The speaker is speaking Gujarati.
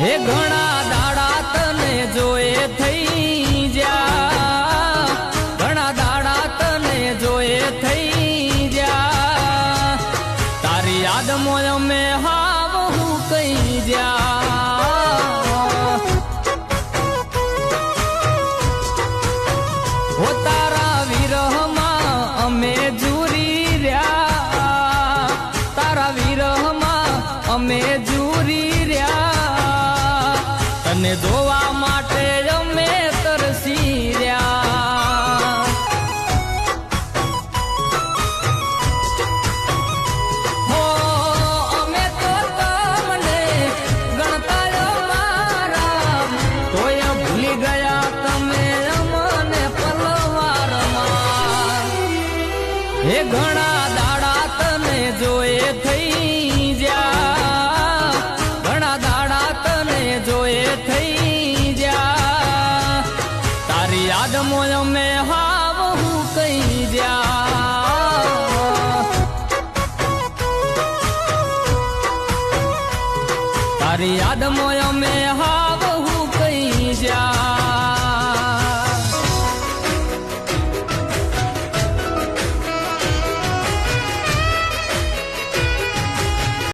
હે ઘણા દાડા તને જોયે થઈ જા, ઘણા દાડા તને જોયે થઈ જા, તારી યાદ મોય અમે હાવ હું કઈ જા, હો તારા વિરહમાં અમે જુરી રહ્યા, તારા વિરહમાં અમે જુરી રહ્યા, તને જોવા માટે અમે તરસી રહ્યા, હો અમે તો તમને ગણતા મારા, તોય ભૂલી ગયા તમે અમને પલવારમાં, હે ઘણા દાડા તને જોયે થઈ જા, ઘણા દાડા તને જોયે થઈ જા, તારી યાદ મોય અમે હાવ હું કઈ જા, તારી યાદ મોય અમે હાવ હું કઈ જા.